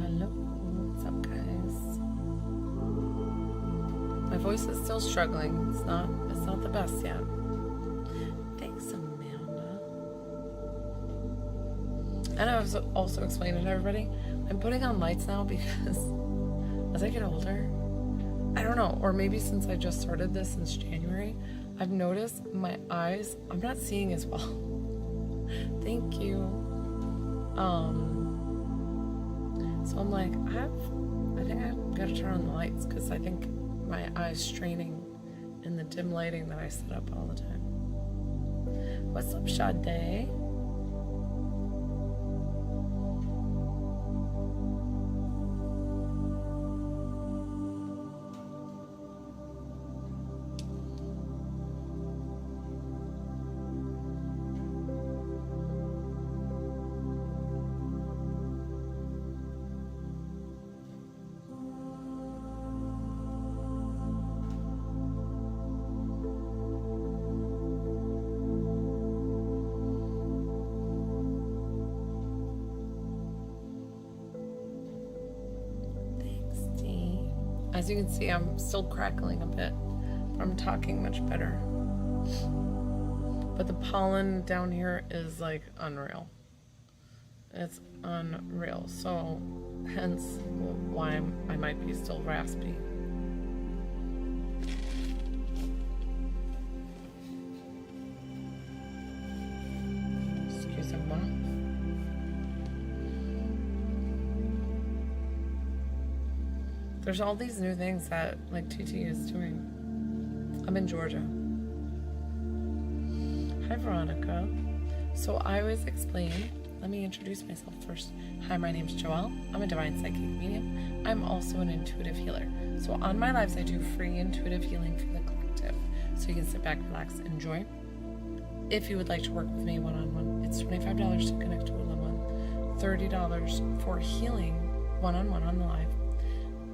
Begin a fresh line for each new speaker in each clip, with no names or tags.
hello. What's up, guys? My voice is still struggling. It's not the best yet. Thanks, Amanda. And I was also explaining to everybody, I'm putting on lights now because as I get older, I don't know, or maybe since I just started this since January, I've noticed my eyes, I'm not seeing as well. Thank you. So I'm like, I think I've got to turn on the lights because I think my eyes straining in the dim lighting that I set up all the time. What's up, Sade? As you can see, I'm still crackling a bit, but I'm talking much better. But the pollen down here is like unreal. It's unreal. So hence why I might be still raspy. Excusez-moi. There's all these new things that like TT is doing. I'm in Georgia. Hi, Veronica. So I always explain, let me introduce myself first. Hi, my name is Joelle. I'm a divine psychic medium. I'm also an intuitive healer. So on my lives, I do free intuitive healing for the collective. So you can sit back, relax, enjoy. If you would like to work with me one-on-one, it's $25 to connect to a loved one, $30 for healing one-on-one on the live.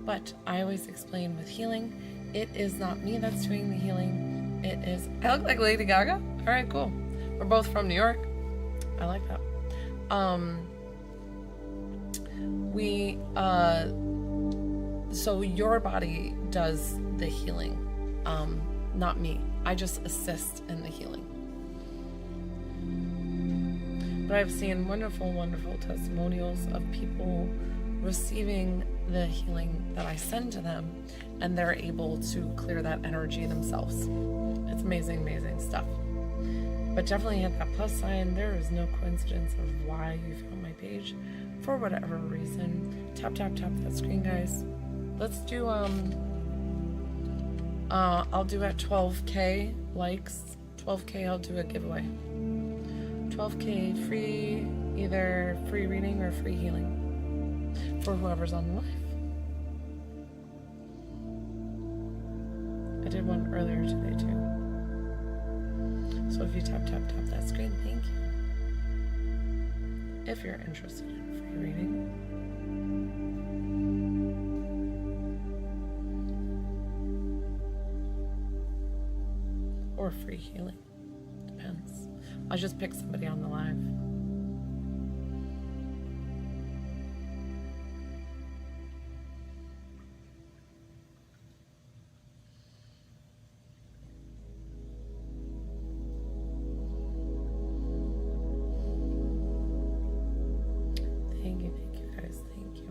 But I always explain with healing, it is not me that's doing the healing. It is, I look like Lady Gaga? All right, cool. We're both from New York. I like that. So your body does the healing, not me. I just assist in the healing. But I've seen wonderful, wonderful testimonials of people receiving the healing that I send to them, and they're able to clear that energy themselves. It's amazing, amazing stuff. But definitely hit that plus sign. There is no coincidence of why you found my page. For whatever reason, tap, tap, tap that screen, guys. Let's do, I'll do at 12K likes, 12K, I'll do a giveaway. 12K free, either free reading or free healing for whoever's on the live. I did one earlier today too. So if you tap, tap, tap that screen, thank you. If you're interested in free reading. Or free healing, depends. I'll just pick somebody on the live. Thank you guys, thank you.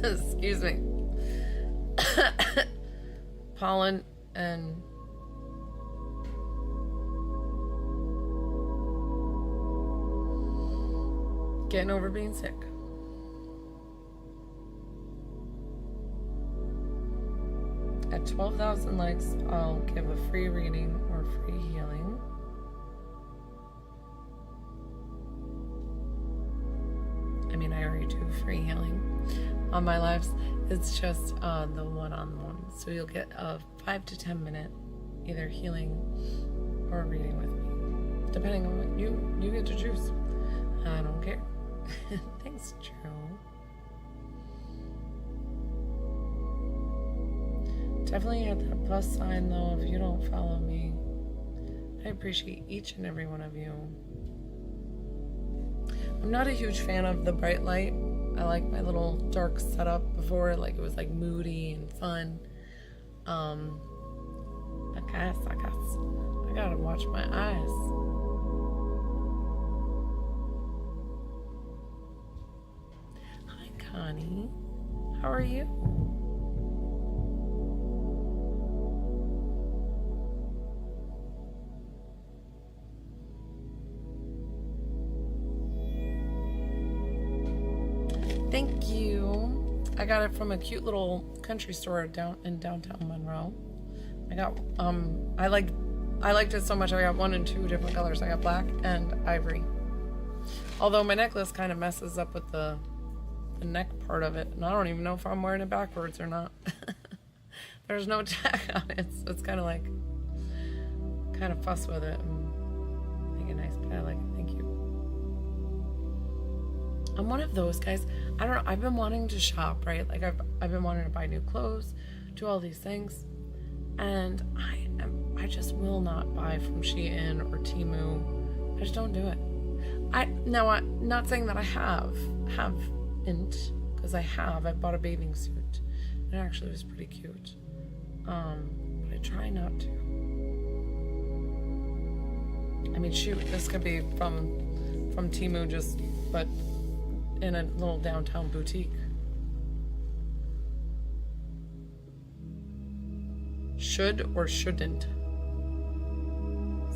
Excuse me. Pollen and getting over being sick. At 12,000 likes, I'll give a free reading or free healing. I mean, I already do free healing on my lives. It's just the one-on-one. So you'll get a 5 to 10 minute either healing or reading with me, depending on what you get to choose. I don't care. Thanks, Drew. Definitely hit that plus sign though if you don't follow me. I appreciate each and every one of you. I'm not a huge fan of the bright light. I like my little dark setup before, like it was like moody and fun. I guess. I gotta watch my eyes. Hi, Connie. How are you? Thank you. I got it from a cute little country store in downtown Monroe. I got I liked it so much I got 1 and 2 different colors. I got black and ivory. Although my necklace kind of messes up with the neck part of it, and I don't even know if I'm wearing it backwards or not. There's no tag on it, so it's kind of fuss with it and make it nice, but I like it. Thank you. I'm one of those guys. I don't know. I've been wanting to shop, right? Like I've been wanting to buy new clothes, do all these things, and I just will not buy from Shein or Temu. I just don't do it. I'm not saying that I haven't, because I bought a bathing suit. It actually was pretty cute. But I try not to. I mean, shoot, this could be from Temu, but in a little downtown boutique. Should or shouldn't.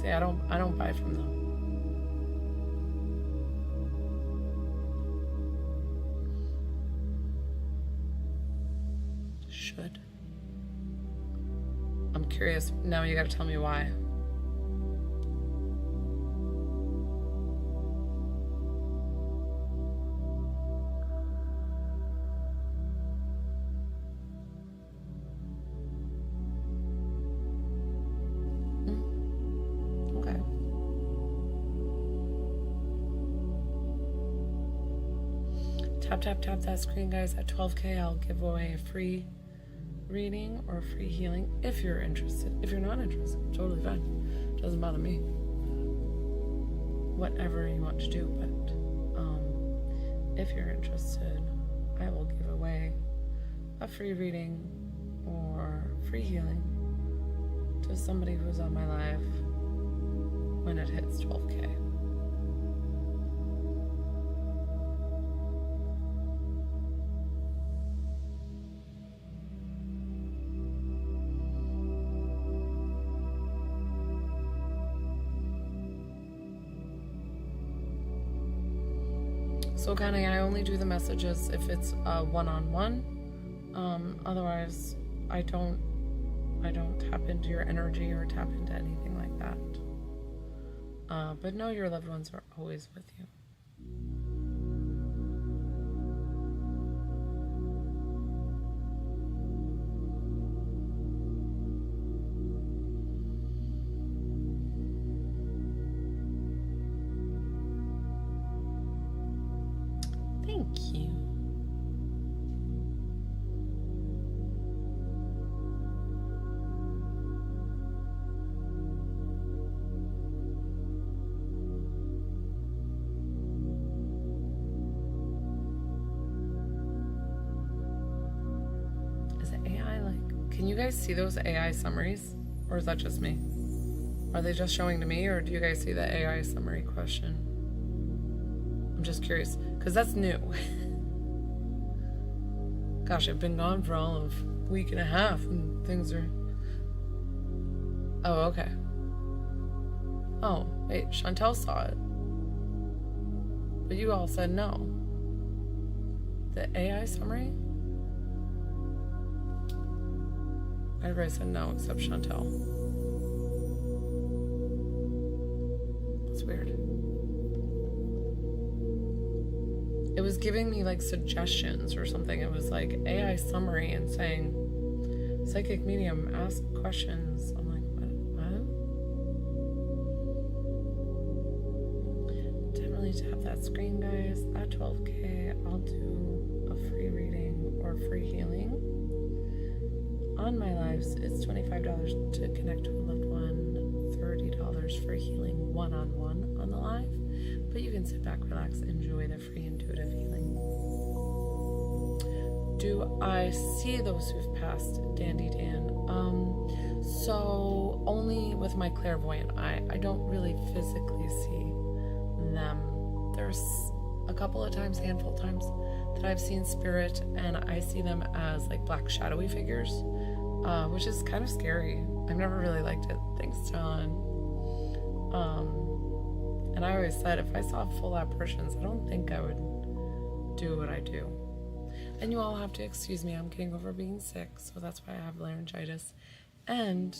See, I don't buy from them. Should. I'm curious. Now you gotta tell me why. Tap that screen, guys. At 12K, I'll give away a free reading or a free healing if you're interested. If you're not interested, totally fine. Doesn't bother me. Whatever you want to do, but if you're interested, I will give away a free reading or free healing to somebody who's on my live when it hits 12K. So Connie, I only do the messages if it's one-on-one. Otherwise, I don't tap into your energy or tap into anything like that. But know your loved ones are always with you. Thank you. Is it AI can you guys see those AI summaries? Or is that just me? Are they just showing to me, or do you guys see the AI summary question? I'm just curious, because that's new. Gosh, I've been gone for all of a week and a half, and things are... Oh, okay. Oh, wait, Chantel saw it. But you all said no. The AI summary? Everybody said no except Chantel. That's weird. It it was giving me like suggestions or something. It was like AI summary and saying, psychic medium, ask questions. I'm like, what? Definitely tap that screen, guys. At 12K, I'll do a free reading or free healing. On my lives, it's $25 to connect to a loved one, $30 for healing one-on-one on the live. But you can sit back, relax, enjoy the free intuitive healing. Do I see those who've passed, Dandy Dan? So only with my clairvoyant eye. I don't really physically see them. There's a couple of times, handful of times, that I've seen spirit, and I see them as like black shadowy figures, which is kind of scary. I've never really liked it. Thanks, John. And I always said if I saw full apparitions, I don't think I would do what I do. And you all have to excuse me, I'm getting over being sick, so that's why I have laryngitis. And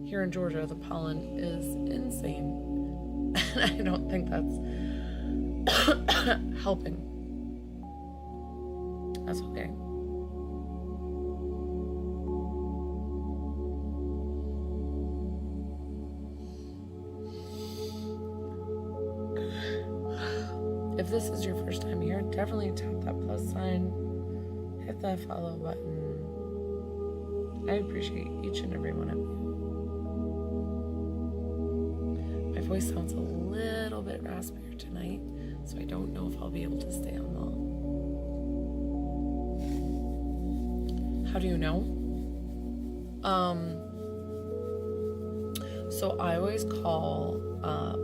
here in Georgia, the pollen is insane. And I don't think that's helping. That's okay. If this is your first time here, definitely tap that plus sign, hit that follow button. I appreciate each and every one of you. My voice sounds a little bit raspier tonight, so I don't know if I'll be able to stay on long. How do you know? So I always call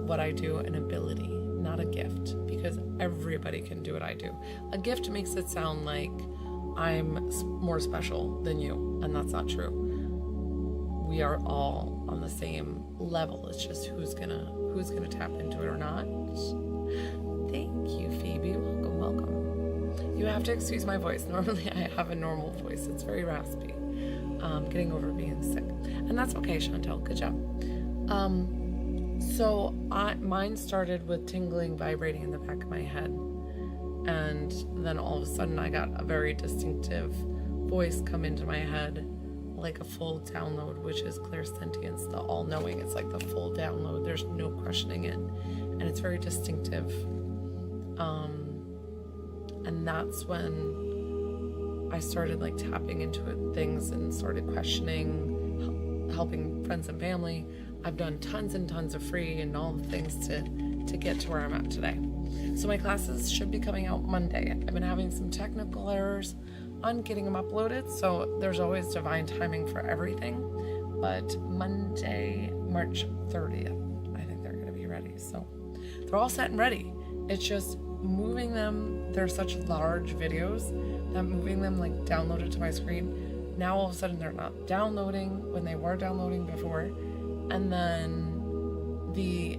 what I do an ability, not a gift, because everybody can do what I do. A gift makes it sound like I'm more special than you, and that's not true. We are all on the same level. It's just who's gonna tap into it or not. Thank you, Phoebe. Welcome. You have to excuse my voice. Normally I have a normal voice. It's very raspy. Getting over being sick, and that's okay, Chantel. Good job. So mine started with tingling, vibrating in the back of my head, and then all of a sudden I got a very distinctive voice come into my head, like a full download, which is clairsentience, the all-knowing. It's like the full download. There's no questioning it, and it's very distinctive. And that's when I started like tapping into it, things, and started questioning, helping friends and family. I've done tons and tons of free and all the things to get to where I'm at today. So my classes should be coming out Monday. I've been having some technical errors on getting them uploaded, so there's always divine timing for everything. But Monday, March 30th, I think they're going to be ready. So they're all set and ready. It's just moving them. They're such large videos that moving them like downloaded to my screen. Now all of a sudden they're not downloading when they were downloading before. And then the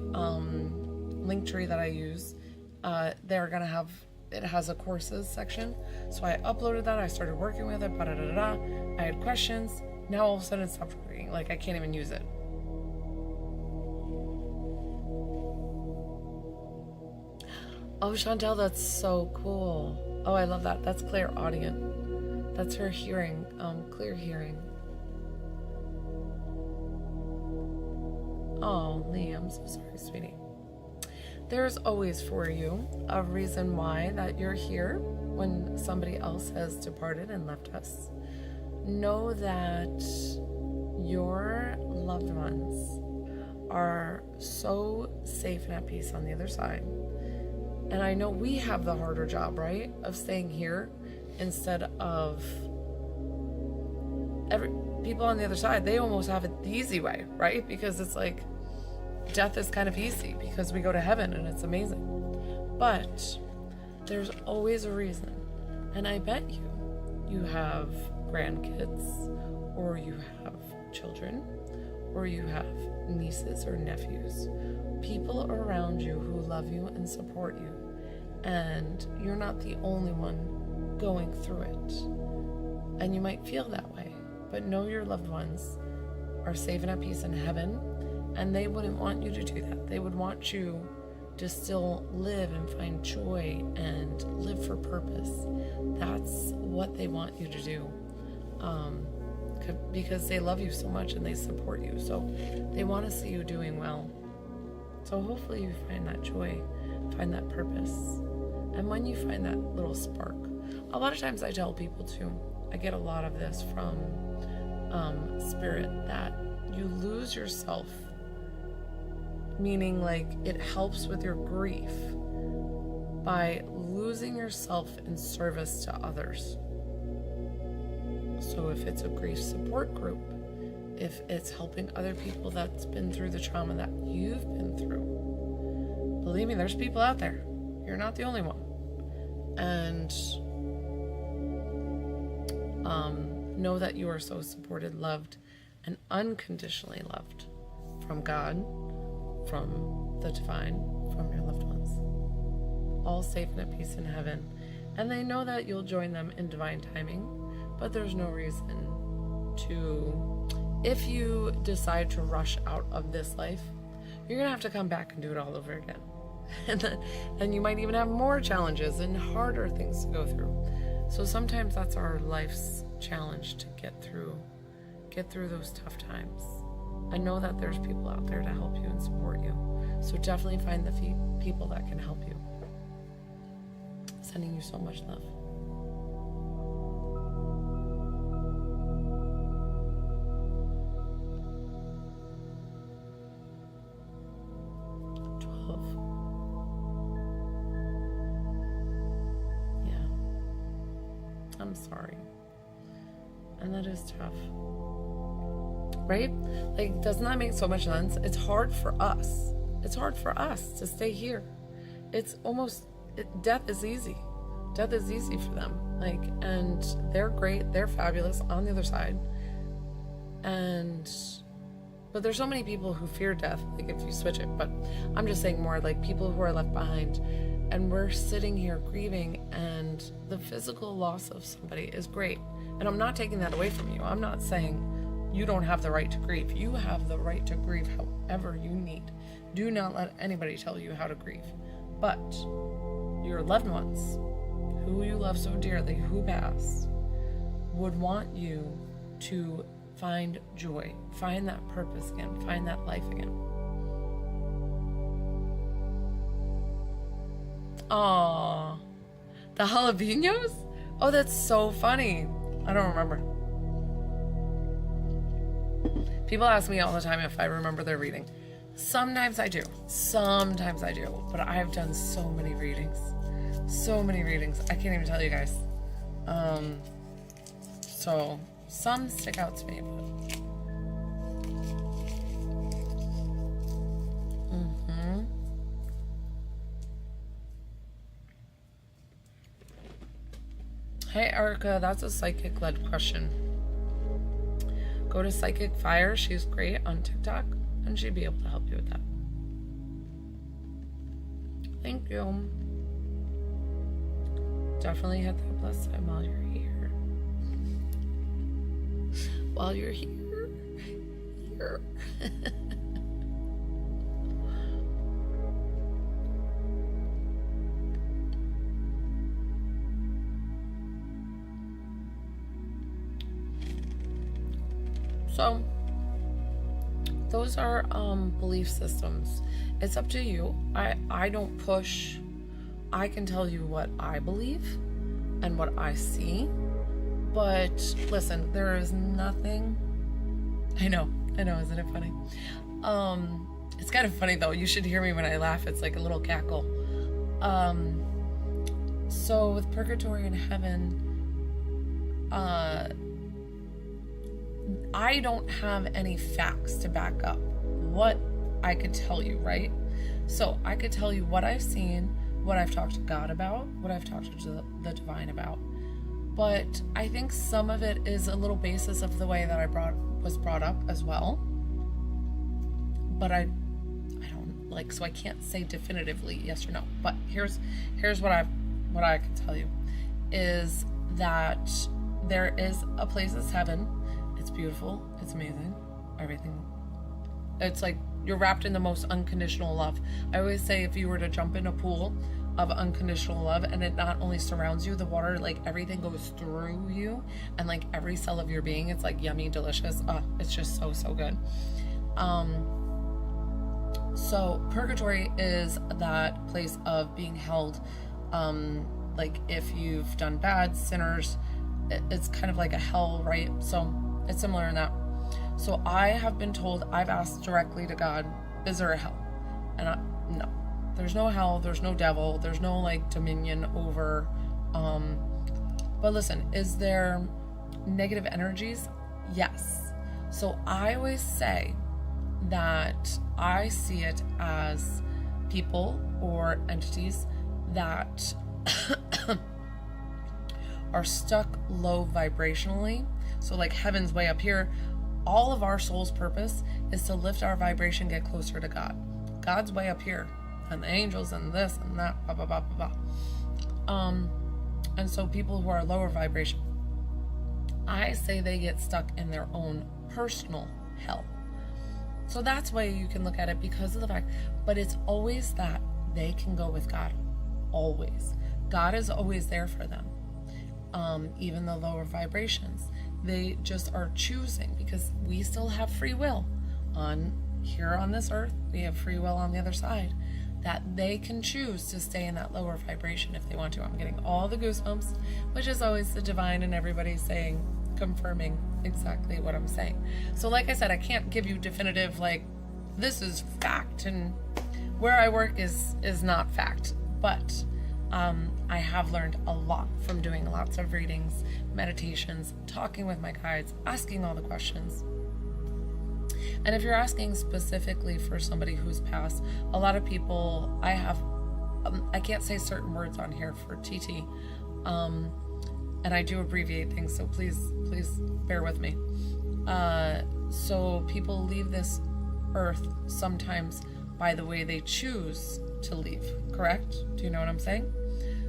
link tree that I use, they're gonna have, it has a courses section. So I uploaded that, I started working with it, I had questions. Now all of a sudden it stopped working, like I can't even use it. Oh, Chantel, that's so cool. Oh, I love that. That's clairaudient. That's her hearing, clear hearing. Oh, Lee, I'm so sorry, sweetie. There's always for you a reason why that you're here when somebody else has departed and left us. Know that your loved ones are so safe and at peace on the other side. And I know we have the harder job, right, of staying here instead of people on the other side. They almost have it the easy way, right? Because it's like death is kind of easy because we go to heaven and it's amazing. But there's always a reason. And I bet you have grandkids, or you have children, or you have nieces or nephews, people around you who love you and support you. And you're not the only one going through it. And you might feel that way, but know your loved ones are safe and at peace in heaven, and they wouldn't want you to do that. They would want you to still live and find joy and live for purpose. That's what they want you to do, because they love you so much and they support you. So they want to see you doing well. So hopefully you find that joy, find that purpose. And when you find that little spark, a lot of times I tell people too, I get a lot of this from Spirit, that you lose yourself, meaning like it helps with your grief by losing yourself in service to others. So if it's a grief support group, if it's helping other people that's been through the trauma that you've been through, believe me, there's people out there. You're not the only one. And know that you are so supported, loved, and unconditionally loved from God, from the divine, from your loved ones. All safe and at peace in heaven. And they know that you'll join them in divine timing, but there's no reason to, if you decide to rush out of this life, you're gonna have to come back and do it all over again. And you might even have more challenges and harder things to go through. So sometimes that's our life's challenge, to get through those tough times. I know that there's people out there to help you and support you. So definitely find the people that can help you. Sending you so much love. I'm sorry. And that is tough. Right? Like, doesn't that make so much sense? It's hard for us. It's hard for us to stay here. It's almost, death is easy. Death is easy for them. Like, and they're great. They're fabulous on the other side. But there's so many people who fear death, like if you switch it. But I'm just saying more like people who are left behind. And we're sitting here grieving, and the physical loss of somebody is great. And I'm not taking that away from you. I'm not saying you don't have the right to grieve. You have the right to grieve however you need. Do not let anybody tell you how to grieve. But your loved ones, who you love so dearly, who passed, would want you to find joy, find that purpose again, find that life again. Aww, the jalapenos? Oh, that's so funny. I don't remember. People ask me all the time if I remember their reading. Sometimes I do. But I've done so many readings. I can't even tell you guys. So some stick out to me, but Hey Erica, that's a psychic-led question. Go to Psychic Fire. She's great on TikTok, and she'd be able to help you with that. Thank you. Definitely hit that plus sign while you're here. While you're here. Here. So, those are belief systems. It's up to you. I don't push. I can tell you what I believe and what I see. But listen, there is nothing. I know, isn't it funny? It's kind of funny though. You should hear me when I laugh. It's like a little cackle. So with purgatory and heaven, I don't have any facts to back up what I could tell you, right? So I could tell you what I've seen, what I've talked to God about, what I've talked to the divine about. But I think some of it is a little basis of the way that I was brought up as well. But I don't like, so I can't say definitively yes or no. But here's what I can tell you is that there is a place as heaven. It's beautiful. It's amazing. Everything. It's like You're wrapped in the most unconditional love. I always say if you were to jump in a pool of unconditional love, and it not only surrounds you, the water, like everything goes through you, and like every cell of your being, it's like yummy, delicious. It's just so, so good. So purgatory is that place of being held, like if you've done bad, sinners, it's kind of like a hell, right? So it's similar in that. So I have been told, I've asked directly to God, is there a hell? And no, there's no hell, there's no devil, there's no like dominion over, but listen, is there negative energies? Yes. So I always say that I see it as people or entities that are stuck low vibrationally. So like heaven's way up here. All of our soul's purpose is to lift our vibration, get closer to God. God's way up here, and the angels and this and that, blah, blah, blah, blah, blah. And so people who are lower vibration, I say they get stuck in their own personal hell. So that's why you can look at it because of the fact, but it's always that they can go with God. Always. God is always there for them. Even the lower vibrations, they just are choosing, because we still have free will here on this earth. We have free will on the other side, that they can choose to stay in that lower vibration if they want to. I'm getting all the goosebumps, which is always the divine, and everybody's saying, confirming exactly what I'm saying. So like I said, I can't give you definitive, like, this is fact, and where I work is not fact, but I have learned a lot from doing lots of readings, meditations, talking with my guides, asking all the questions. And if you're asking specifically for somebody who's passed, a lot of people, I can't say certain words on here for TT, and I do abbreviate things, so please bear with me. So people leave this earth sometimes by the way they choose to leave, correct? Do you know what I'm saying?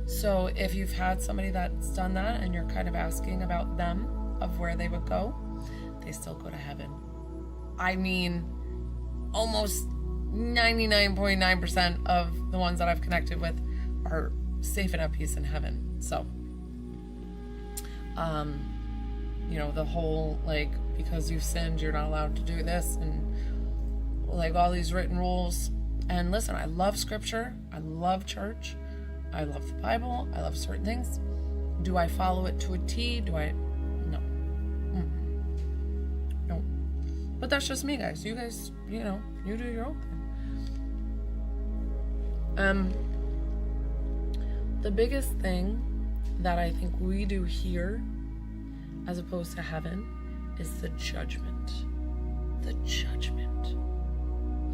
So if you've had somebody that's done that and you're kind of asking about them, of where they would go, they still go to heaven. I mean, almost 99.9% of the ones that I've connected with are safe and at peace in heaven. So, the whole, like, because you've sinned, you're not allowed to do this, and like all these written rules. And listen, I love scripture, I love church, I love the Bible, I love certain things. Do I follow it to a T? No. No. But that's just me, guys. You guys, you do your own thing. The biggest thing that I think we do here, as opposed to heaven, is the judgment. The judgment.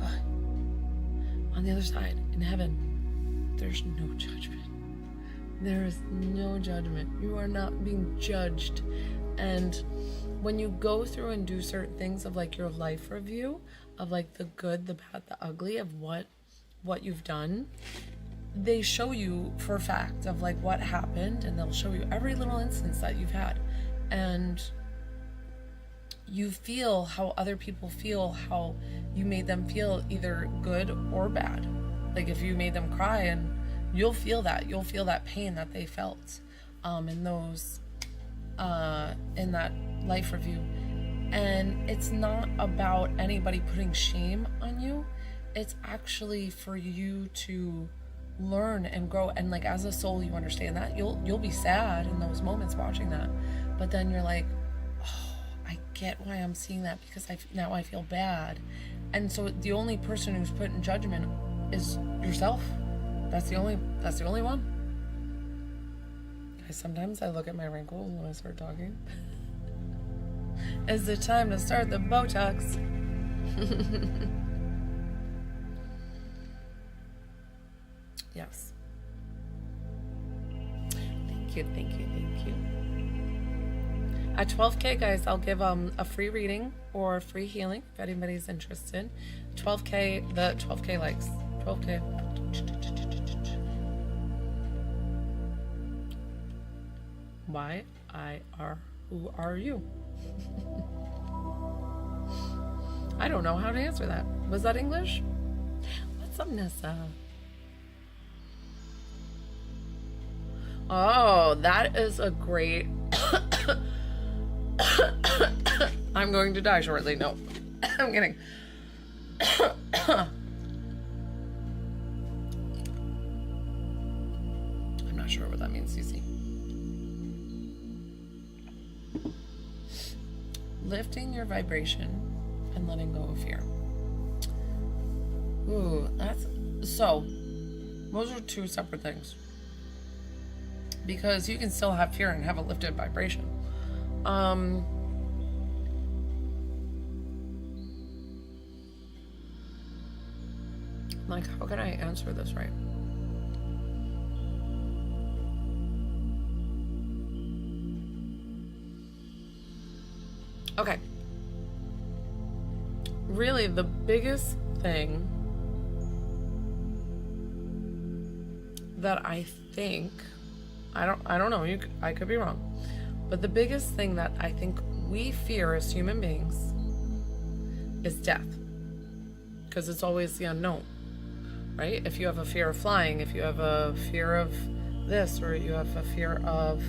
Ugh. On the other side, in heaven, there's no judgment. There is no judgment. You are not being judged. And when you go through and do certain things of like your life review, of like the good, the bad, the ugly, of what you've done, they show you for a fact of like what happened, and they'll show you every little instance that you've had. And you feel how other people feel, how you made them feel either good or bad. Like if you made them cry, and you'll feel that pain that they felt in those in that life review. And it's not about anybody putting shame on you. It's actually for you to learn and grow, and like as a soul you understand that. You'll be sad in those moments watching that, but then you're like, oh, I get why I'm seeing that, because now I feel bad. And so the only person who's put in judgment is yourself. That's the only one. Guys, sometimes I look at my wrinkles when I start talking. Is it time to start the Botox? Yes. Thank you. At 12K, guys, I'll give a free reading or free healing if anybody's interested. 12K, the 12K likes. 12K. Who are you? I don't know how to answer that. Was that English? What's up, Nessa? Oh, that is a great... I'm going to die shortly. No, I'm kidding. I'm not sure what that means, Cece. Lifting your vibration and letting go of fear. Ooh, that's... So, those are two separate things. Because you can still have fear and have a lifted vibration. Like, how can I answer this right? Okay. Really, the biggest thing that I think, I don't know, I could be wrong, but the biggest thing that I think we fear as human beings is death, because it's always the unknown, right? If you have a fear of flying, if you have a fear of this, or you have a fear of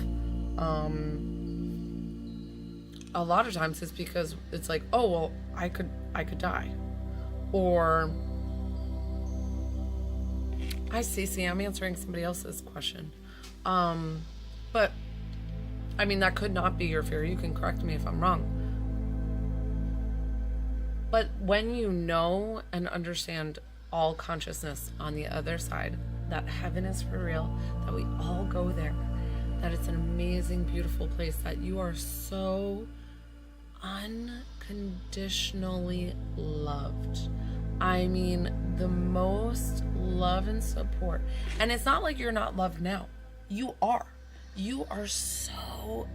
a lot of times it's because it's like, oh well, I could die, or I see, I'm answering somebody else's question. But I mean, that could not be your fear. You can correct me if I'm wrong. But when you know and understand all consciousness on the other side, that heaven is for real, that we all go there, that it's an amazing, beautiful place, that you are so unconditionally loved. I mean, the most love and support. And it's not like you're not loved now. You are. You are so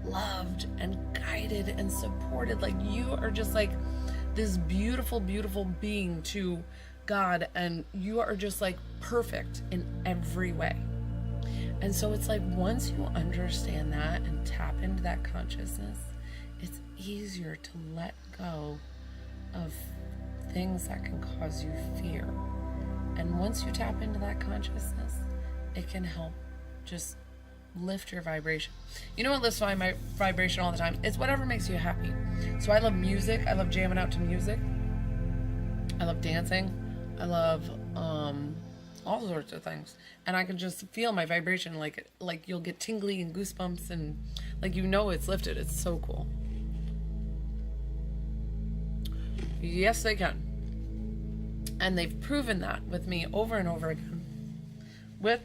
loved and guided and supported. Like, you are just like this beautiful, beautiful being to God, and you are just like perfect in every way. And so it's like, once you understand that and tap into that consciousness, it's easier to let go of things that can cause you fear. And once you tap into that consciousness, it can help just lift your vibration. You know what lifts my vibration all the time? It's whatever makes you happy. So I love music. I love jamming out to music. I love dancing. I love all sorts of things. And I can just feel my vibration, like you'll get tingly and goosebumps, and like, you know, it's lifted. It's so cool. Yes, they can. And they've proven that with me over and over again, with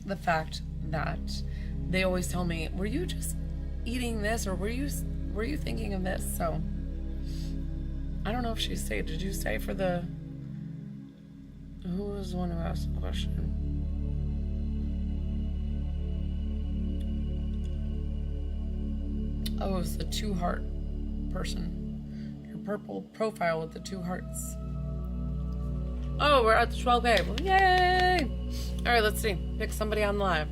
the fact that they always tell me, were you just eating this, or were you thinking of this? So I don't know if she stayed. Did you stay for the... Who was the one who asked the question? Oh, it was the 2 heart person. Your purple profile with the 2 hearts. Oh, we're at the 12K. Well, yay! All right, let's see. Pick somebody on the live.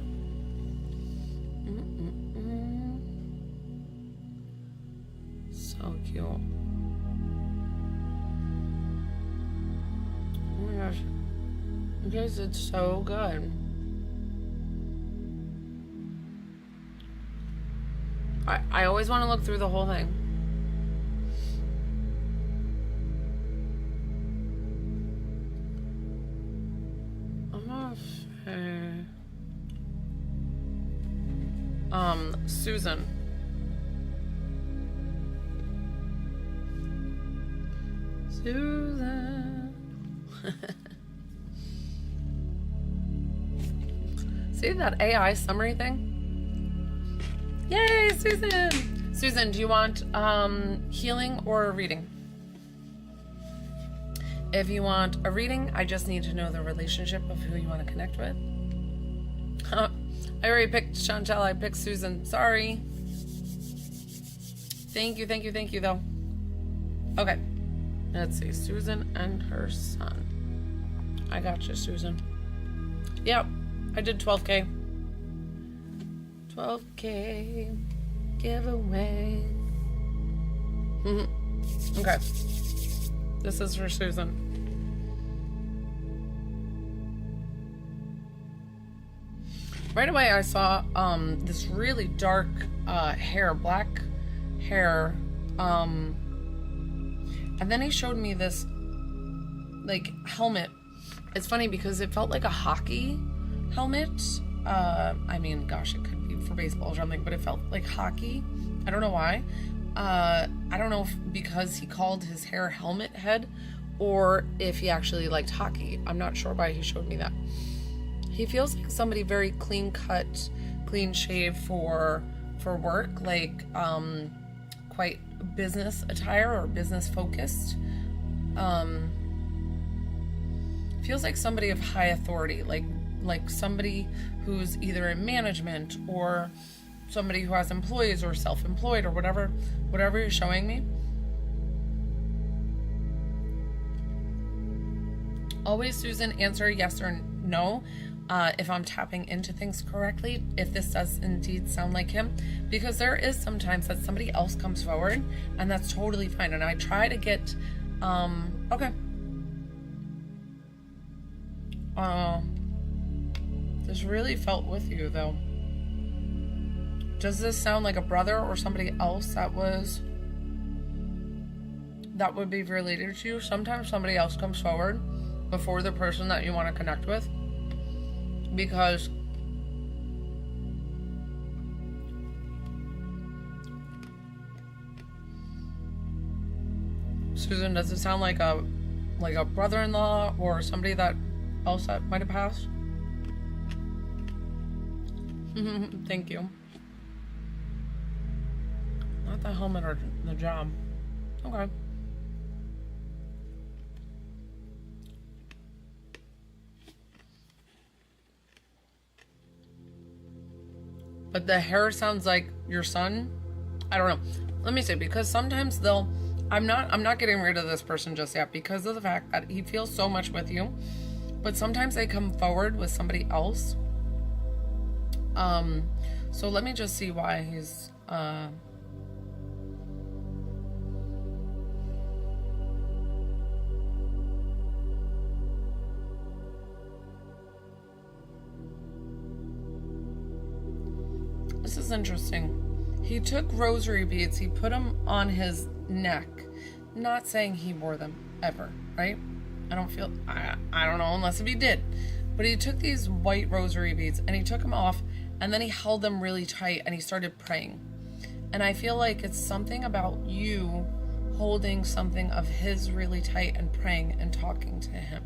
So cute. Oh my gosh. You guys did so good. I always want to look through the whole thing. Susan. Susan. See that AI summary thing? Yay, Susan! Susan, do you want healing or a reading? If you want a reading, I just need to know the relationship of who you want to connect with. I already picked Chantel. I picked Susan. Sorry. Thank you, though. Okay. Let's see. Susan and her son. I got you, Susan. Yep. I did 12K. 12K giveaway. Okay. This is for Susan. Right away I saw this really dark hair, black hair, and then he showed me this like helmet. It's funny because it felt like a hockey helmet. I mean, gosh, it could be for baseball or something, but it felt like hockey. I don't know why. I don't know if because he called his hair helmet head or if he actually liked hockey. I'm not sure why he showed me that. He feels like somebody very clean cut, clean shaved for work, like quite business attire or business focused. Feels like somebody of high authority, like somebody who's either in management or somebody who has employees or self-employed or whatever you're showing me. Always, Susan, answer yes or no if I'm tapping into things correctly, if this does indeed sound like him, because there is sometimes that somebody else comes forward and that's totally fine, and I try to get okay. This really felt with you though. Does this sound like a brother or somebody else that would be related to you? Sometimes somebody else comes forward before the person that you want to connect with, because Susan, does it sound like a brother-in-law or somebody that else that might have passed? Thank you. Not the helmet or the job. Okay. But the hair sounds like your son. I don't know. Let me see, because sometimes I'm not getting rid of this person just yet because of the fact that he feels so much with you. But sometimes they come forward with somebody else. So let me just see why he's this is interesting. He took rosary beads, he put them on his neck. Not saying he wore them ever, right? I don't know unless if he did. But he took these white rosary beads and he took them off and then he held them really tight and he started praying. And I feel like it's something about you holding something of his really tight and praying and talking to him.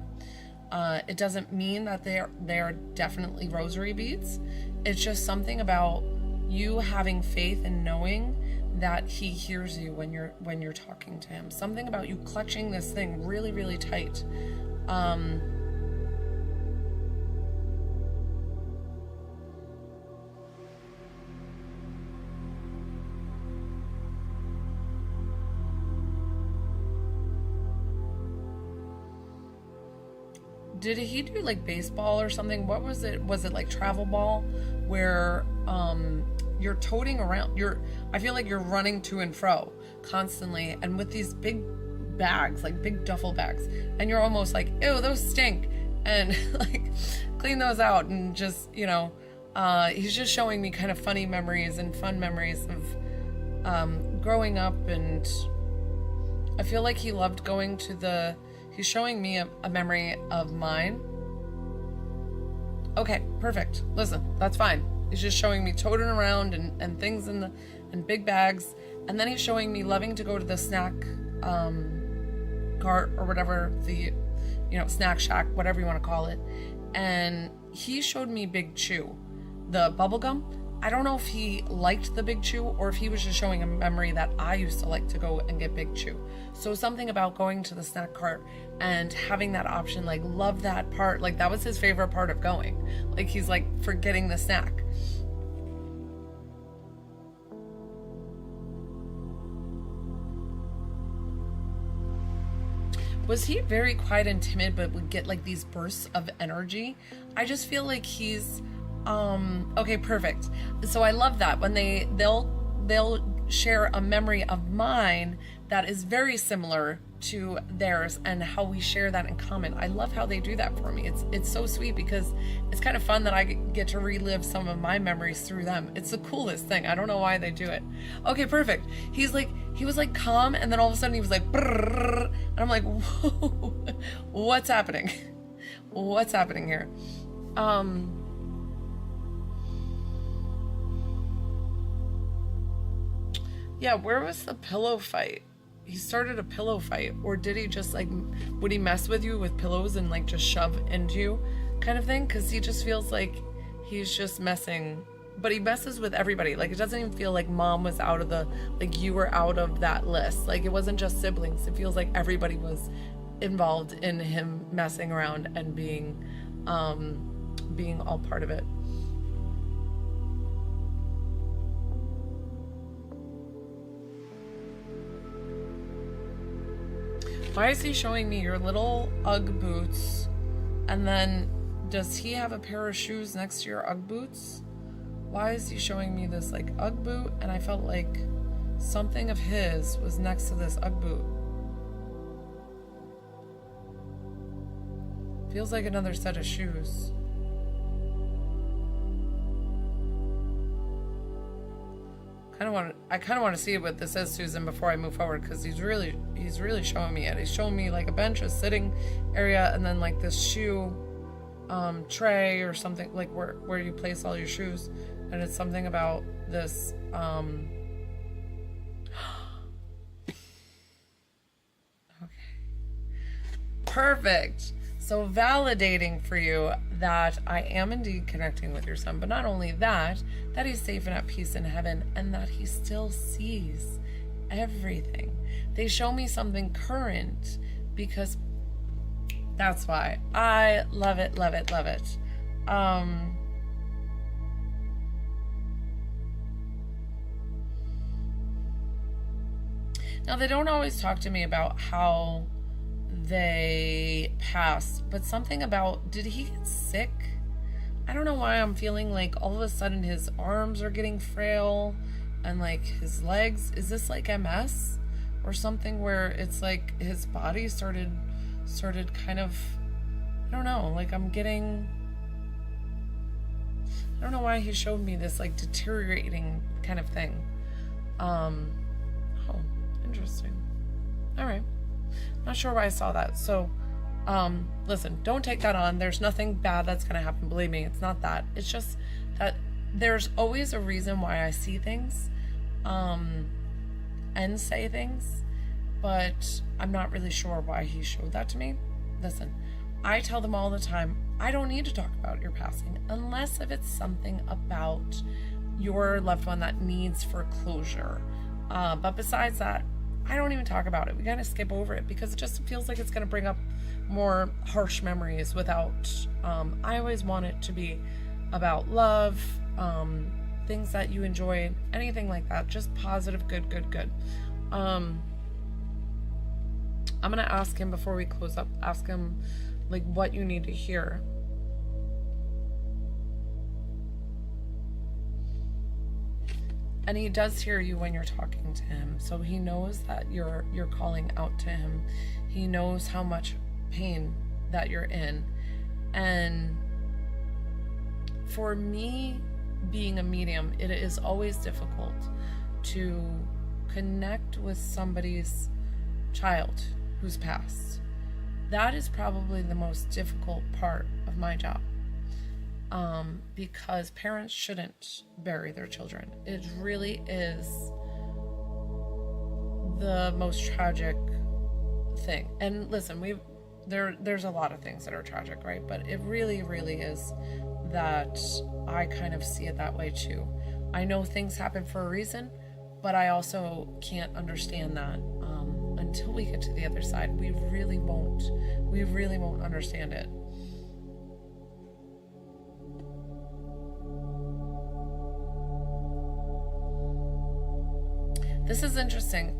It doesn't mean that they're definitely rosary beads. It's just something about you having faith and knowing that he hears you when you're talking to him. Something about you clutching this thing really, really tight. Did he do like baseball or something? What was it? Was it like travel ball where you're toting around, I feel like you're running to and fro constantly and with these big bags, like big duffel bags, and you're almost like, ew, those stink, and like clean those out, and just, he's just showing me kind of funny memories and fun memories of growing up, and I feel like he loved going to he's showing me a memory of mine. Okay, perfect. Listen, that's fine. He's just showing me toting around and things in big bags. And then he's showing me loving to go to the snack cart or whatever, the snack shack, whatever you want to call it. And he showed me Big Chew, the bubble gum. I don't know if he liked the Big Chew or if he was just showing a memory that I used to like to go and get Big Chew. So something about going to the snack cart and having that option, like, love that part. Like, that was his favorite part of going. Like, he's like forgetting the snack. Was he very quiet and timid but would get like these bursts of energy? I just feel like he's okay, perfect. So I love that when they'll share a memory of mine that is very similar to theirs and how we share that in common. I love how they do that for me. It's so sweet because it's kind of fun that I get to relive some of my memories through them. It's the coolest thing. I don't know why they do it. Okay, perfect. He was like calm, and then all of a sudden he was like brrr, and I'm like, whoa, what's happening? What's happening here? Yeah, where was the pillow fight? He started a pillow fight, or did he just like, would he mess with you with pillows and like just shove into you kind of thing? Because he just feels like he's just messing, but he messes with everybody. Like, it doesn't even feel like mom was out of the, like you were out of that list. Like, it wasn't just siblings. It feels like everybody was involved in him messing around and being all part of it. Why is he showing me your little Ugg boots? And then does he have a pair of shoes next to your Ugg boots? Why is he showing me this like Ugg boot? And I felt like something of his was next to this Ugg boot. Feels like another set of shoes. I kind of want to see what this is, Susan, before I move forward, because he's really showing me it. He's showing me like a bench, a sitting area, and then like this shoe tray or something, like where you place all your shoes, and it's something about this okay, perfect. So validating for you that I am indeed connecting with your son, but not only that he's safe and at peace in heaven, and that he still sees everything. They show me something current, because that's why I love it, love it, love it. Now, they don't always talk to me about how they passed, but something about, did he get sick? I don't know why I'm feeling like all of a sudden his arms are getting frail and like his legs. Is this like MS or something, where it's like his body started kind of, I don't know, like I don't know why he showed me this like deteriorating kind of thing. Oh, interesting. All right. Not sure why I saw that. So, listen, don't take that on. There's nothing bad that's going to happen. Believe me, it's not that. It's just that there's always a reason why I see things, and say things, but I'm not really sure why he showed that to me. Listen, I tell them all the time, I don't need to talk about your passing unless if it's something about your loved one that needs for closure. But besides that, I don't even talk about it. We kind of skip over it because it just feels like it's going to bring up more harsh memories without, I always want it to be about love, things that you enjoy, anything like that. Just positive, good. I'm going to ask him before we close up, ask him like what you need to hear. And he does hear you when you're talking to him. So he knows that you're calling out to him. He knows how much pain that you're in. And for me, being a medium, it is always difficult to connect with somebody's child who's passed. That is probably the most difficult part of my job. Because parents shouldn't bury their children. It really is the most tragic thing. And listen, there's a lot of things that are tragic, right? But it really, really is that I kind of see it that way too. I know things happen for a reason, but I also can't understand that until we get to the other side. We really won't understand it. This is interesting.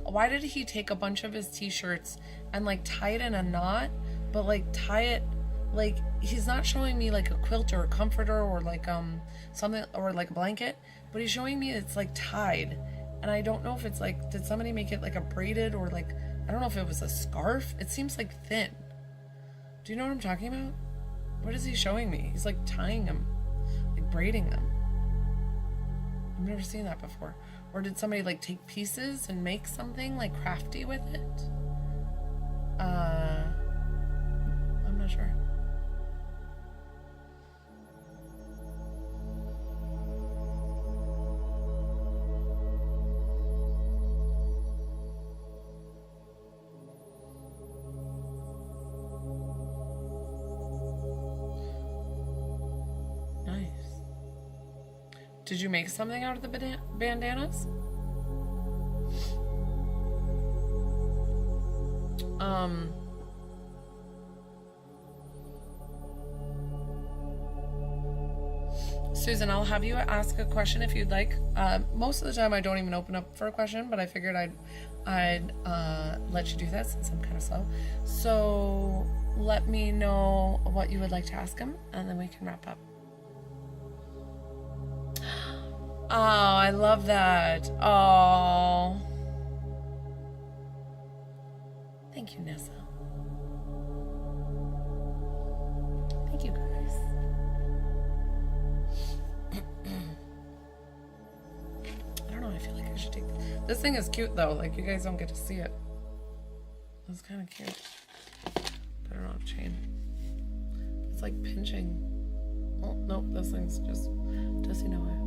Why did he take a bunch of his t-shirts and like tie it in a knot, but like tie it, like he's not showing me like a quilt or a comforter or like something, or like a blanket, but he's showing me it's like tied. And I don't know if it's like, did somebody make it like a braided or like I don't know if it was a scarf. It seems like thin. Do you know what I'm talking about? What is he showing me? He's like tying them, like braiding them. I've never seen that before. Or did somebody like take pieces and make something like crafty with it? I'm not sure. Did you make something out of the bandanas? Susan, I'll have you ask a question if you'd like. Most of the time I don't even open up for a question, but I figured I'd let you do that since I'm kind of slow. So let me know what you would like to ask him, and then we can wrap up. Oh, I love that. Oh. Thank you, Nessa. Thank you, guys. I don't know, I feel like I should take this thing is cute though, like you guys don't get to see it. It's kind of cute. Put it on a chain. It's like pinching. Oh, nope, this thing's just does he know it?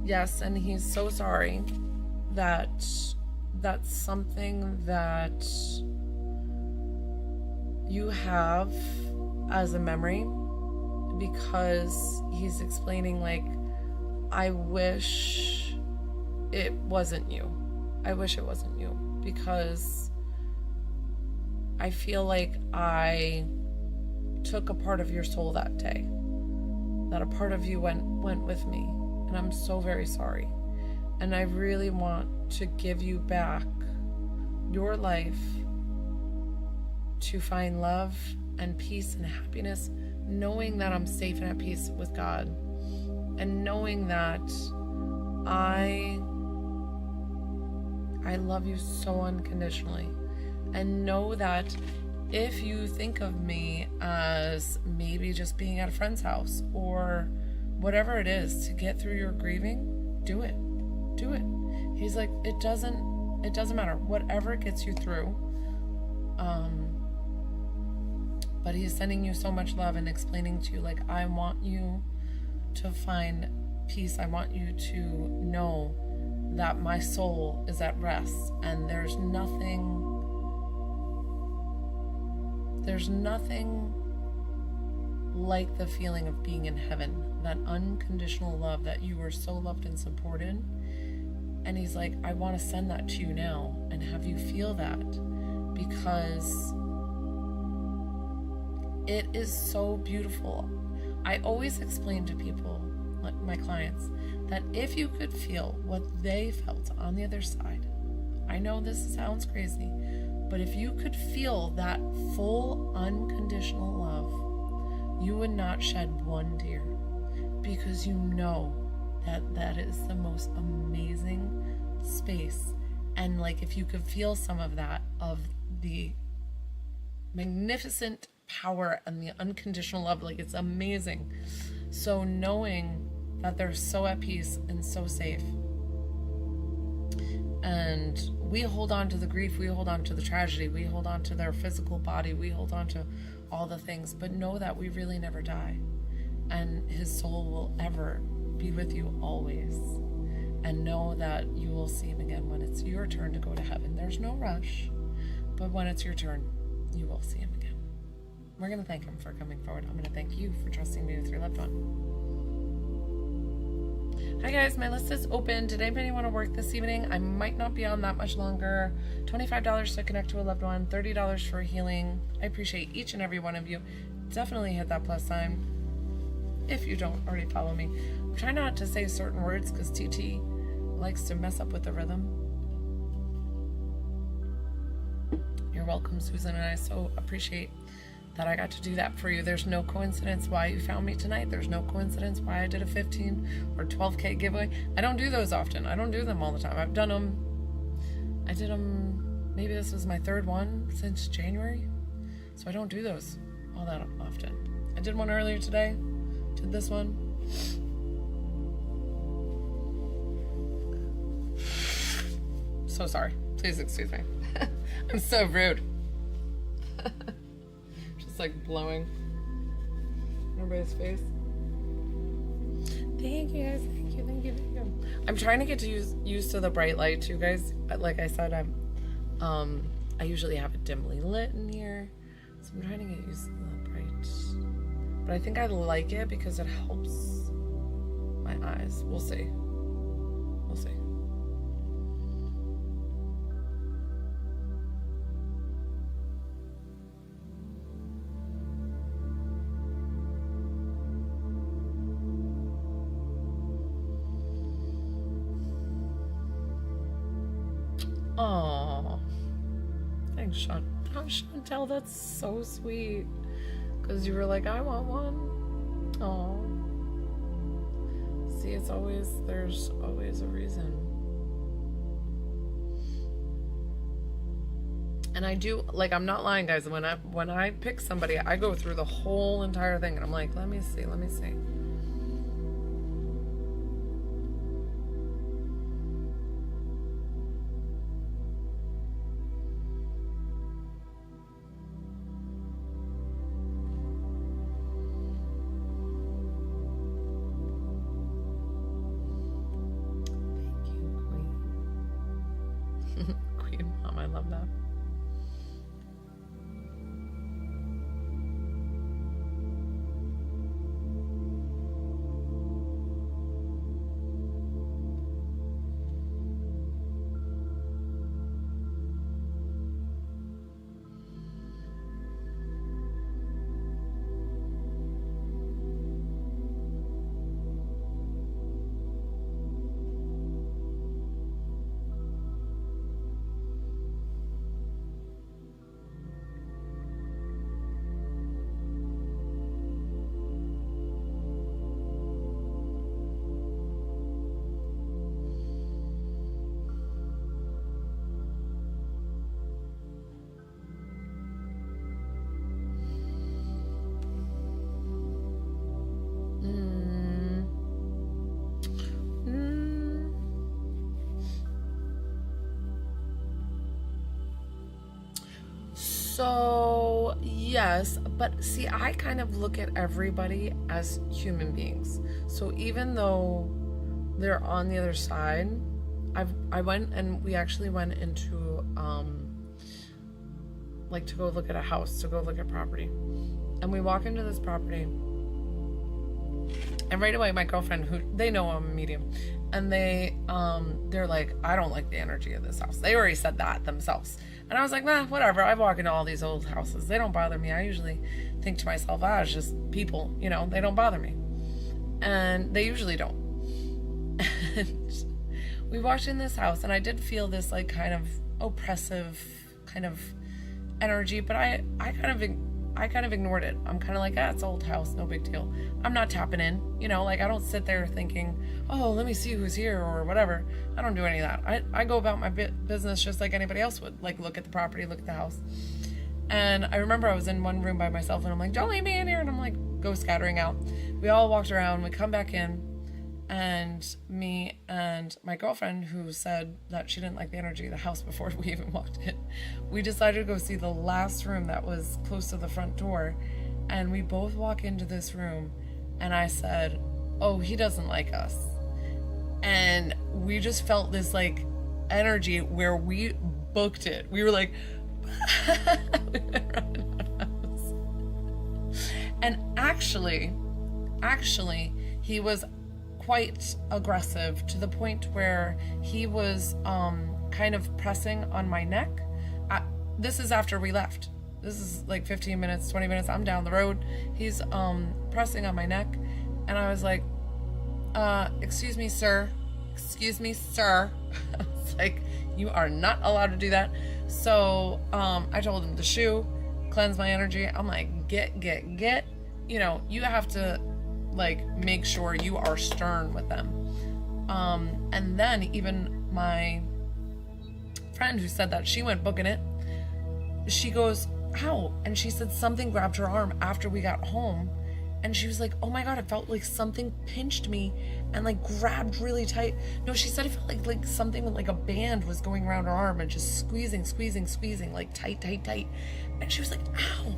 Yes, and he's so sorry that that's something that you have as a memory, because he's explaining like, I wish it wasn't you. I wish it wasn't you, because I feel like I took a part of your soul that day, that a part of you went with me, and I'm so very sorry, and I really want to give you back your life to find love and peace and happiness, knowing that I'm safe and at peace with God, and knowing that I love you so unconditionally, and know that if you think of me as maybe just being at a friend's house or whatever it is to get through your grieving, do it. Do it. He's like, it doesn't matter. Whatever gets you through. But he's sending you so much love and explaining to you, like, I want you to find peace. I want you to know that my soul is at rest, and there's nothing like the feeling of being in heaven, that unconditional love that you were so loved and supported. And he's like, I want to send that to you now and have you feel that, because it is so beautiful. I always explain to people, like my clients, that if you could feel what they felt on the other side, I know this sounds crazy, but if you could feel that full unconditional love, you would not shed one tear, because you know that that is the most amazing space. And like, if you could feel some of that, of the magnificent power and the unconditional love, like, it's amazing. So knowing that they're so at peace and so safe, and we hold on to the grief, we hold on to the tragedy, we hold on to their physical body, we hold on to all the things, but know that we really never die, and his soul will ever be with you always. And know that you will see him again when it's your turn to go to heaven. There's no rush, but when it's your turn, you will see him again. We're going to thank him for coming forward. I'm going to thank you for trusting me with your loved one. Hi guys, my list is open. Did anybody want to work this evening? I might not be on that much longer. $25 to connect to a loved one, $30 for healing. I appreciate each and every one of you. Definitely hit that plus sign if you don't already follow me. Try not to say certain words because TT likes to mess up with the rhythm. You're welcome, Susan, and I so appreciate that I got to do that for you. There's no coincidence why you found me tonight. There's no coincidence why I did a 15 or 12K giveaway. I don't do those often. I don't do them all the time. I've done them. I did them, maybe this was my third one since January. So I don't do those all that often. I did one earlier today. Did this one. So sorry. Please excuse me. I'm so rude. Just like blowing in everybody's face. Thank you guys. Thank you. Thank you. Thank you. I'm trying to get to used to the bright light too, guys. Like I said, I usually have it dimly lit in here, so I'm trying to get used to the bright. But I think I like it because it helps my eyes. We'll see. We'll see. Oh, thanks, Sean. Oh, Chantel, that's so sweet. Because you were like, I want one. Oh. See, there's always a reason. And I do, like, I'm not lying, guys. When I pick somebody, I go through the whole entire thing, and I'm like, let me see. Queen Mom, I love that. So, yes, but see, I kind of look at everybody as human beings. So even though they're on the other side, I went and we actually went into, like to go look at a house, to go look at property. And we walk into this property, and right away my girlfriend, who they know I'm a medium, and they're like, I don't like the energy of this house. They already said that themselves. And I was like, nah, whatever. I walk into all these old houses. They don't bother me. I usually think to myself, it's just people, they don't bother me. And they usually don't. And we walked in this house, and I did feel this like kind of oppressive kind of energy, but I kind of ignored it. I'm kind of like, it's an old house, no big deal. I'm not tapping in, like I don't sit there thinking, oh, let me see who's here or whatever. I don't do any of that. I go about my business just like anybody else would, like look at the property, look at the house. And I remember I was in one room by myself, and I'm like, don't leave me in here. And I'm like, go scattering out. We all walked around, we come back in, and me and my girlfriend, who said that she didn't like the energy of the house before we even walked in, we decided to go see the last room that was close to the front door. And we both walk into this room, and I said, oh, he doesn't like us. And we just felt this like energy where we booked it. We were like, we went around our house. And actually, he was quite aggressive, to the point where he was kind of pressing on my neck. This is after we left. This is like 15 minutes, 20 minutes. I'm down the road. He's pressing on my neck. And I was like, excuse me, sir. Excuse me, sir. I was like, you are not allowed to do that. So I told him to shoo, cleanse my energy. I'm like, get. You know, you have to like make sure you are stern with them. And then even my friend who said that, she went booking it. She goes, how? And she said something grabbed her arm after we got home. And she was like, oh my God, it felt like something pinched me and like grabbed really tight. No, she said it felt like something with like a band was going around her arm and just squeezing, like tight. And she was like, ow.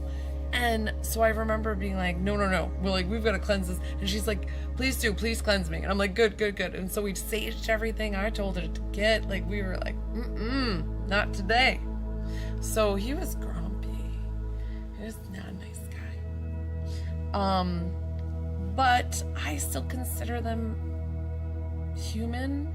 And so I remember being like, no. We've got to cleanse this. And she's like, please cleanse me. And I'm like, good. And so we saged everything. I told her to get, like, we were like, not today. So he was grumpy. He was not a nice guy. But I still consider them human.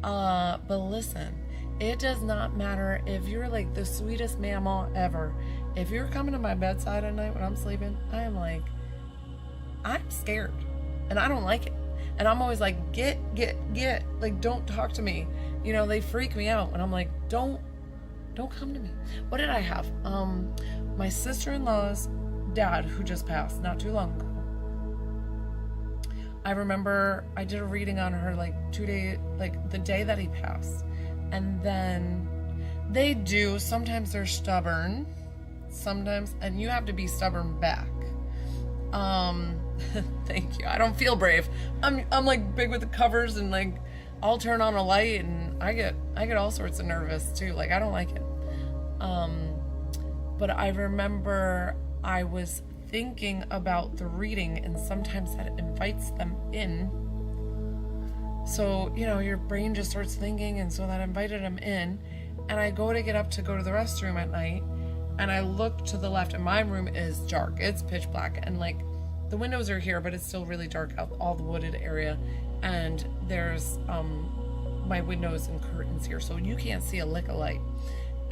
But listen, it does not matter if you're like the sweetest mama ever. If you're coming to my bedside at night when I'm sleeping, I am like, I'm scared and I don't like it. And I'm always like, get, like, don't talk to me. You know, they freak me out. And I'm like, don't come to me. What did I have? My sister-in-law's dad, who just passed not too long ago. I remember I did a reading on her like the day that he passed. And then sometimes they're stubborn. Sometimes, and you have to be stubborn back. Thank you. I don't feel brave. I'm like big with the covers, and like I'll turn on a light and I get all sorts of nervous too. Like I don't like it. But I remember I was thinking about the reading, and sometimes that invites them in. So, you know, your brain just starts thinking, and so that invited him in. And I go to get up to go to the restroom at night, and I look to the left, and my room is dark. It's pitch black, and like the windows are here, but it's still really dark out, all the wooded area. And there's my windows and curtains here, so you can't see a lick of light.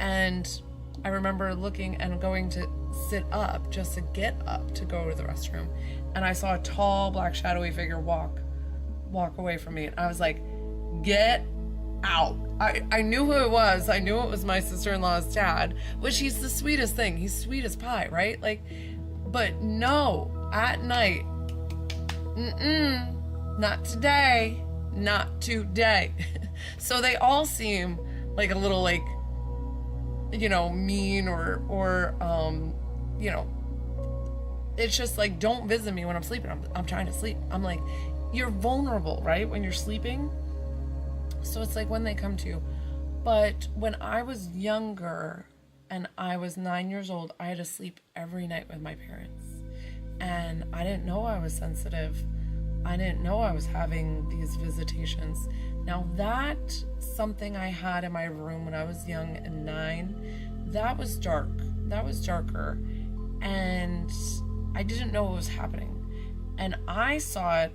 And I remember looking and going to sit up just to get up to go to the restroom, and I saw a tall black shadowy figure walk away from me, and I was like, get out. I knew who it was. I knew it was my sister-in-law's dad, which he's the sweetest thing. He's sweet as pie, right? Like, but no, at night, not today. So they all seem like a little like, you know, mean or you know, it's just like, don't visit me when I'm sleeping. I'm trying to sleep. I'm like, you're vulnerable, right? When you're sleeping. So it's like when they come to you. But when I was younger and I was 9 years old, I had to sleep every night with my parents. And I didn't know I was sensitive. I didn't know I was having these visitations. Now that's something I had in my room when I was young and 9. That was dark. That was darker. And I didn't know what was happening. And I saw it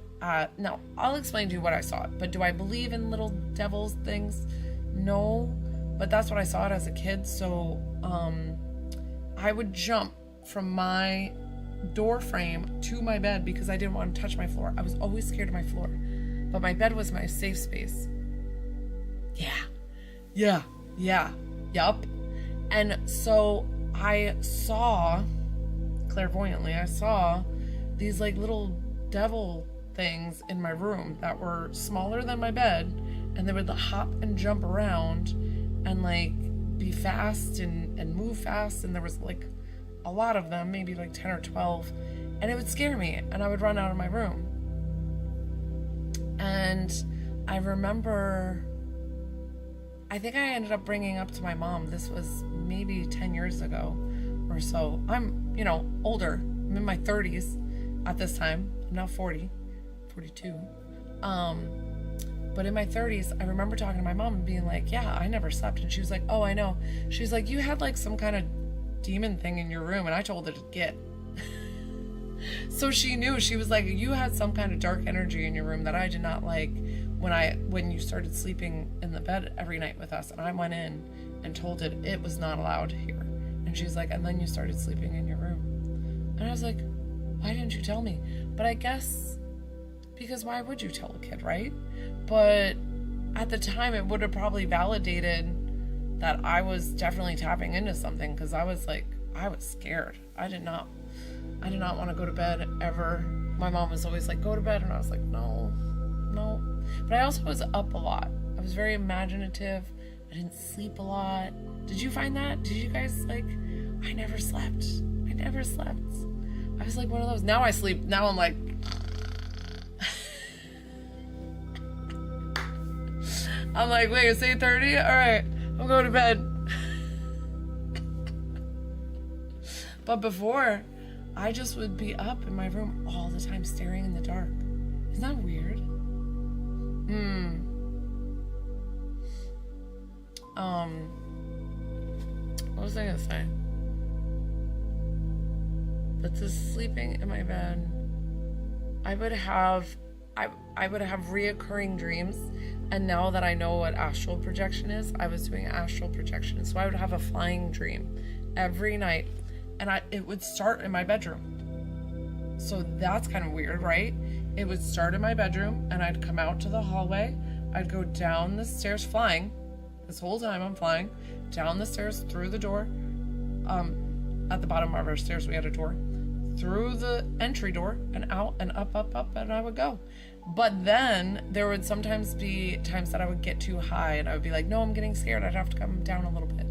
now, I'll explain to you what I saw. But do I believe in little devils things? No. But that's what I saw it as a kid. So I would jump from my door frame to my bed because I didn't want to touch my floor. I was always scared of my floor. But my bed was my safe space. Yup. And so I saw, clairvoyantly, I saw these like little devil things in my room that were smaller than my bed, and they would hop and jump around and like be fast and move fast, and there was like a lot of them, maybe like 10 or 12, and it would scare me, and I would run out of my room. And I remember, I think I ended up bringing up to my mom, this was maybe 10 years ago or so. I'm, you know, older. I'm in my 30s at this time. I'm now 42. But in my 30s, I remember talking to my mom and being like, yeah, I never slept. And she was like, oh, I know. She's like, you had like some kind of demon thing in your room. And I told her to get. So she knew. She was like, you had some kind of dark energy in your room that I did not like when you started sleeping in the bed every night with us. And I went in and told it was not allowed here. And she's like, and then you started sleeping in your room. And I was like, why didn't you tell me? But I guess because why would you tell a kid, right? But at the time, it would have probably validated that I was definitely tapping into something, because I was like, I was scared. I did not want to go to bed ever. My mom was always like, go to bed. And I was like, no. But I also was up a lot. I was very imaginative. I didn't sleep a lot. Did you find that? Did you guys like, I never slept. I was like one of those. Now I sleep. Now I'm like, wait, it's 8:30? All right, I'm going to bed. But before, I just would be up in my room all the time staring in the dark. Isn't that weird? What was I gonna say? But just sleeping in my bed, I would have reoccurring dreams. And now that I know what astral projection is, I was doing astral projection. So I would have a flying dream every night, and it would start in my bedroom. So that's kind of weird, right? It would start in my bedroom, and I'd come out to the hallway. I'd go down the stairs flying. This whole time I'm flying down the stairs, through the door. At the bottom of our stairs, we had a door. Through the entry door and out and up, and I would go. But then there would sometimes be times that I would get too high, and I would be like, no, I'm getting scared. I'd have to come down a little bit.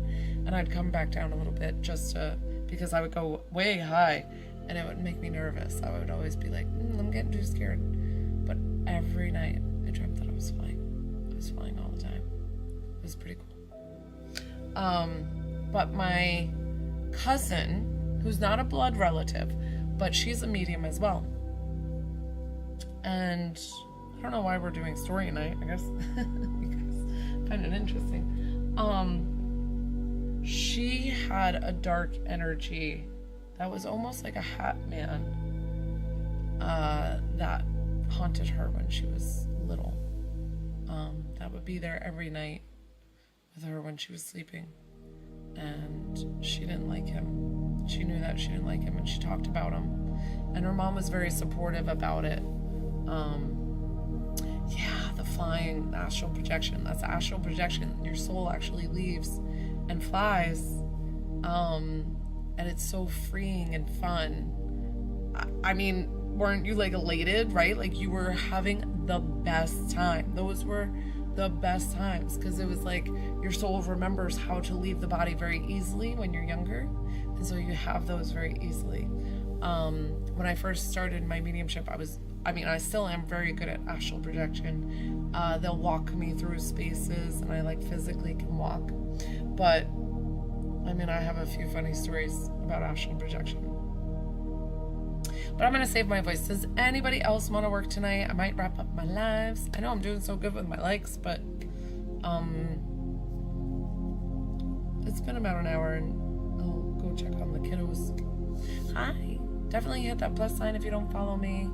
And I'd come back down a little bit because I would go way high, and it would make me nervous. I would always be like, I'm getting too scared. But every night I dreamt that I was flying. I was flying all the time. It was pretty cool. But my cousin, who's not a blood relative, but she's a medium as well. And I don't know why we're doing story night, I guess, because I find it interesting. She had a dark energy that was almost like a hat man that haunted her when she was little. That would be there every night with her when she was sleeping. And she didn't like him. She knew that she didn't like him, and she talked about him. And her mom was very supportive about it. The flying, the astral projection. That's astral projection. Your soul actually leaves and flies. And it's so freeing and fun. I mean, weren't you like elated, right? Like you were having the best time. Those were the best times, because it was like your soul remembers how to leave the body very easily when you're younger, and so you have those very easily. When I first started my mediumship, I still am very good at astral projection. They'll walk me through spaces, and I like physically can walk, but I have a few funny stories about astral projection. But I'm going to save my voice. Does anybody else want to work tonight? I might wrap up my lives. I know I'm doing so good with my likes, but it's been about an hour, and I'll go check on the kiddos. Hi. Definitely hit that plus sign if you don't follow me.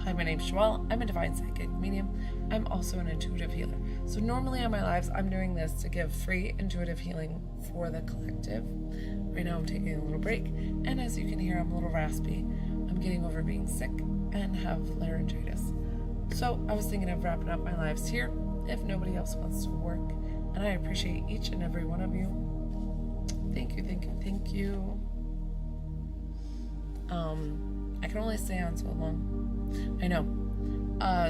Hi, my name's Joelle. I'm a divine psychic medium. I'm also an intuitive healer. So normally on my lives, I'm doing this to give free intuitive healing for the collective. Right now I'm taking a little break, and as you can hear, I'm a little raspy. I'm getting over being sick and have laryngitis. So I was thinking of wrapping up my lives here if nobody else wants to work. And I appreciate each and every one of you. Thank you, thank you, thank you. I can only stay on so long. I know.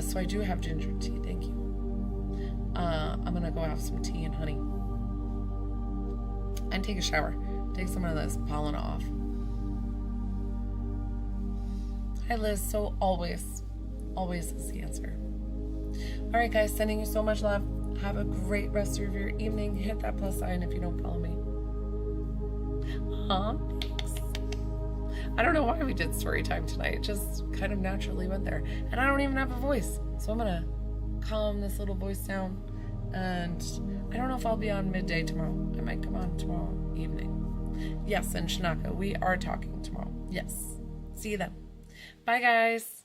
So I do have ginger tea, thank you. I'm gonna go have some tea and honey. And take a shower. Take some of this pollen off. Hi Liz, so always is the answer. Alright guys, sending you so much love. Have a great rest of your evening. Hit that plus sign if you don't follow me. Thanks. I don't know why we did story time tonight. It just kind of naturally went there. And I don't even have a voice. So I'm gonna calm this little voice down. And I don't know if I'll be on midday tomorrow. I might come on tomorrow evening. Yes, and Shanaka, we are talking tomorrow. Yes. See you then. Bye, guys.